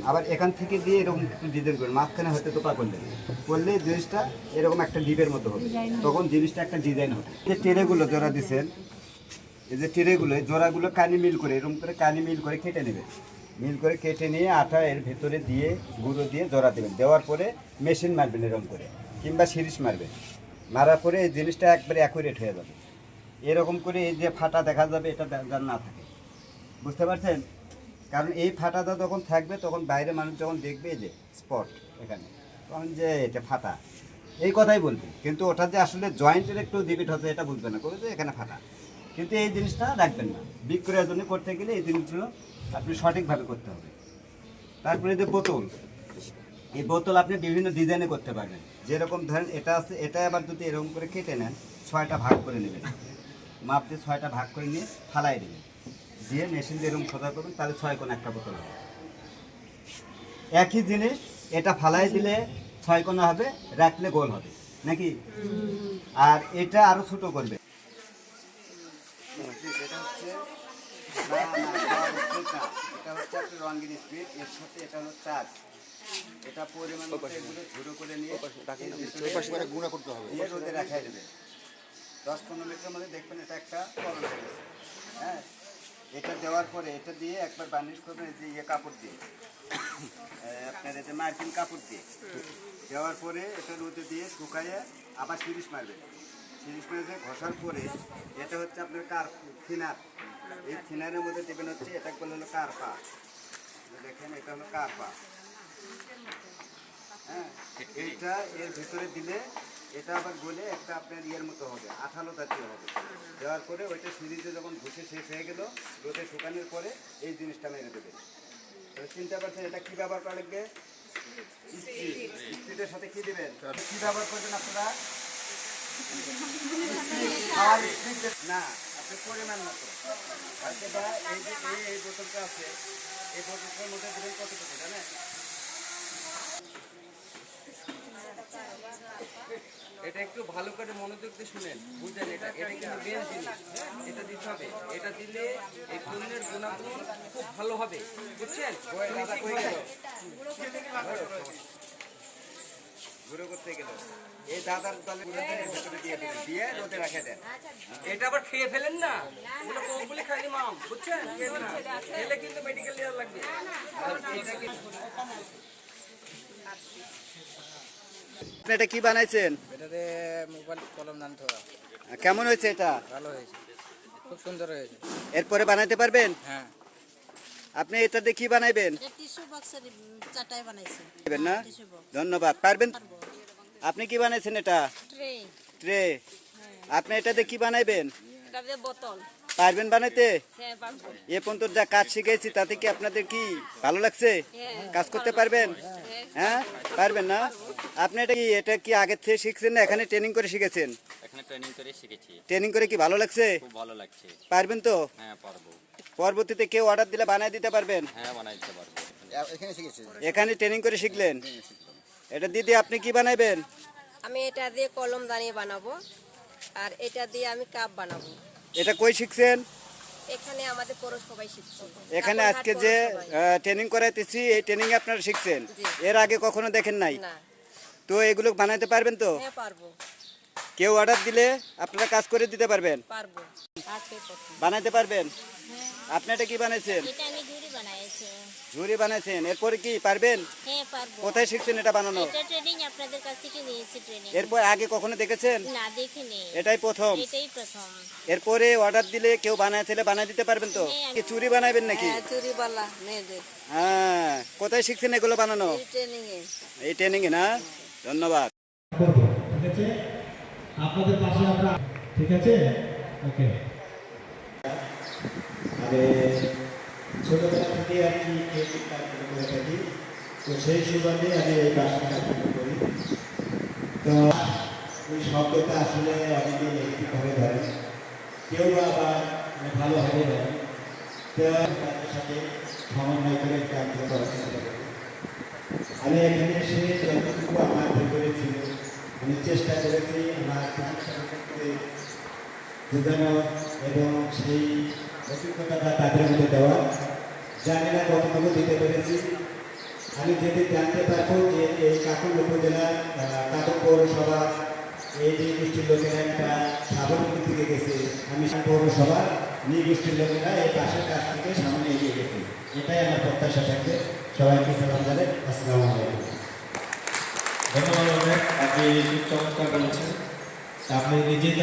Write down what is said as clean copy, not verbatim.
আবার এখান থেকে দিয়ে এরকম একটু ডিজাইন করবেন, মাঝখানে হয়তো টোপা করলেন, করলে জিনিসটা এরকম একটা ডিপের মতো হবে, তখন জিনিসটা একটা ডিজাইন হবে। যে টেরেগুলো জোড়া দিচ্ছেন, এই যে টেরেগুলো এই জোড়াগুলো কানি মিল করে এরকম করে কানি মিল করে কেটে নেবেন, মিল করে কেটে নিয়ে আটা এর ভেতরে দিয়ে গুঁড়ো দিয়ে জোড়া দেবেন, দেওয়ার পরে মেশিন মারবেন এরকম করে, কিংবা সিরিজ মারবেন, মারার পরে এই জিনিসটা একবারে অ্যাকুরেট হয়ে যাবে। এরকম করে এই যে ফাটা দেখা যাবে, এটা যেন না থাকে, বুঝতে পারছেন? কারণ এই ফাটাটা যখন থাকবে তখন বাইরে মানুষ যখন দেখবে যে স্পট এখানে, তখন যে এটা ফাটা এই কথাই বলবে, কিন্তু ওটা যে আসলে জয়েন্টের একটু ডিবিট হচ্ছে এটা বুঝবে না, করে যে এখানে ফাটা। কিন্তু এই জিনিসটা রাখবেন না, বিক্রয়ের জন্য করতে গেলে এই জিনিসগুলো আপনি সঠিকভাবে করতে হবে। তারপরে যে বোতল, এই বোতল আপনি বিভিন্ন ডিজাইনে করতে পারবেন, যেরকম ধরেন এটা আছে, এটা আবার যদি এরকম করে কেটে নেন 6টা ভাগ করে নেবেন, মাপ দিয়ে 6টা ভাগ করে নিয়ে ফালাই দেবেন, দিয়ে মেশিন দিয়ে এরকম সোজা করবেন, তাহলে 6 কোণ একটা বোতল হবে। একই জিনিস এটা ফালাই দিলে 6 কোণা হবে, রাখলে গোল হবে নাকি? আর এটা আরো ছোট করবে, এটা হচ্ছে এটা হচ্ছে আপনার রঙিন স্পিড, এর সাথে এটা হলো চার্জ, এটা পরিমাণ মতো এগুলো ঝুড়ো করে নিয়ে গুঁড়া করতে হবে, দিয়ে রোদে রাখাই দেবে 10-15 মিনিটের মধ্যে, দেখবেন এটা একটা কলম হয়ে গেছে। হ্যাঁ, এটা দেওয়ার পরে এটা দিয়ে একবার বার্নিশ করবেন, এই যে ইয়ে কাপড় দিয়ে, আপনার এই যে মার্কিন কাপড় দিয়ে দেওয়ার পরে এটা রোদে দিয়ে শুকাইয়ে আবার সিরিজ মারবেন, সিরিজ মেরে যে ঘষার পরে এটা হচ্ছে আপনার কার থিনার, এই থিনারের মধ্যে দেবেন হচ্ছে, এটা করলে হলো কারপা, দেখেন এটা হলো কারপা। হ্যাঁ, এইটা এর ভিতরে দিলে এটা আবার গলে একটা আপনার ইয়ের মতো হবে, আঠালো জাতীয় হবে, দেওয়ার পরে ওইটা সিরিজে যখন ঘুষে শেষ হয়ে গেল, রোদে শুকানোর পরে এই জিনিসটা মেরে দেবে। চিন্তা করছেন এটা কী ব্যবহার করা লাগবে? স্পিডের সাথে কী দেবেন, কী ব্যবহার করবেন আপনারা? না, আপনি পরিমাণ মতো হয়তো বা এই যে এই বোতলটা আছে, এই বোতলটার মধ্যে দেবেন কতটুকু জানেন? এটা একটু ভালো করে মনোযোগ দিয়ে শুনেন, বুঝলেন? এটা কিন্তু মেন জিনিস, এটা দিতে হবে, এটা দিলে এই পণ্যের গুণাগুণ খুব ভালো হবে, বুঝছেন? গুঁড়ো করতে গেল এই দাদার দলে ভেতরে দিয়ে দেবেন, দিয়ে রোদে রাখে দেন। এটা আবার খেয়ে ফেলেন না, ওগুলো বলে খাইনি মাম, বুঝছেন? খেলে কিন্তু মেডিকেল নেওয়া লাগবে। এটা কি বানাইছেন? এটাতে মোবাইল কলম নাম ধরা। কেমন হয়েছে এটা? ভালো হয়েছে, খুব সুন্দর হয়েছে। এরপরে বানাইতে পারবেন? হ্যাঁ। আপনি এটা দিয়ে কি বানাইবেন? টিস্যু বক্সের চাটাই বানাইছি না, ধন্যবাদ। পারবেন? আপনি কি বানাইছেন এটা? ট্রে। ট্রে। আপনি এটা দিয়ে কি বানাইবেন? এটা দিয়ে বোতল। পারবেন বানাইতে? হ্যাঁ, পারবো। এ পর্যন্ত যা কাজ শিখেছি তাতে কি আপনাদের কি ভালো লাগছে? কাজ করতে পারবেন? হ্যাঁ, পারবেন না? আপনি এটা কি আগের থেকে শিখছেন না এখানে ট্রেনিং করে শিখেছেন? এখানে ট্রেনিং করে শিখেছি। ট্রেনিং করে কি ভালো লাগছে? খুব ভালো লাগছে। পারবেন তো? হ্যাঁ, পারবো। পরবর্তীতে কেউ অর্ডার দিলে বানিয়ে দিতে পারবেন? হ্যাঁ, বানাই দিতে পারবো। এখানে শিখেছি। এখানে ট্রেনিং করে শিখলেন? এটা দিদি আপনি কি বানাইবেন? আমি এটা দিয়ে কলম দানিয়ে বানাবো, আর এটা দিয়ে আমি কাপ বানাবো। এটা কই শিখছেন? এখানে আমাদের পৌরসভায় শিখছি। এখানে আজকে যে ট্রেনিং করাইতেছি এই ট্রেনিং এ আপনারা শিখছেন? এর আগে কখনো দেখেন নাই? না। তো এগুলো বানাইতে পারবেন তো? হ্যাঁ, পারবো। কেউ অর্ডার দিলে আপনারা কাজ করে দিতে পারবেন? পারবো। আজকে প্রথম। বানাইতে পারবেন? আপনি এটা কি বানাইছেন? এটা আমি ঝুড়ি বানাইছি। ঝুড়ি বানাইছেন, এরপরে কি পারবেন? হ্যাঁ, পারবো। কোথায় শিখছেন এটা বানানো? এটা ট্রেনিং আপনাদের কাছ থেকে নিয়েছি ট্রেনিং। এরপর আগে কখনো দেখেছেন? না, দেখিনি। এটাই প্রথম? এটাই প্রথম। এরপরে অর্ডার দিলে কেউ বানায় ছেলে বানায় দিতে পারবেন তো? কি চুড়ি বানাইবেন নাকি? হ্যাঁ, চুড়িওয়ালা মেয়েদের। হ্যাঁ, কোথায় শিখছেন এগুলো বানানো? এই ট্রেনিং এ। এই ট্রেনিং এ না? ধন্যবাদ। ঠিক আছে, আপনাদের পাশে আমরা, ঠিক আছে, ওকে। আরে ছোটবেলা থেকে আর কি করে থাকি, তো সেই সুবাদে আমি এই বাসটা করি। তো ওই শব্দটা আসলে অনেকে নেগেটিভভাবে ধরে, কেউ আবার ভালোভাবে ধরে। তো তাদের সাথে সমন্বয় করে কাজটা করার চেষ্টা করি। আমি এখানে এসে যতটুকু আমার ভেতরে ছিল আমি চেষ্টা করেছি আমার চিকিৎসার ক্ষেত্রে বোঝানো এবং সেই অভিজ্ঞতাটা তাদের মধ্যে দেওয়া। জানি না কতটুকু দিতে পেরেছি, আমি যেদিন জানতে পারবো যে এই কাকুল উপজেলার কাকুল পৌরসভা এই নৃগোষ্ঠীর লোকেরা একটা স্বাবলম্বী থেকে গেছে, আমি পৌরসভা নৃগোষ্ঠীর লোকেরা এই পাশের কাছ থেকে সামনে এগিয়ে গেছে, এটাই আমার প্রত্যাশা থাকবে। সবাইকে সালাম জানাই, আসসালামু আলাইকুম। ধন্যবাদ অনেক, আপনি খুব চমৎকার বলেছেন। আপনি নিজেই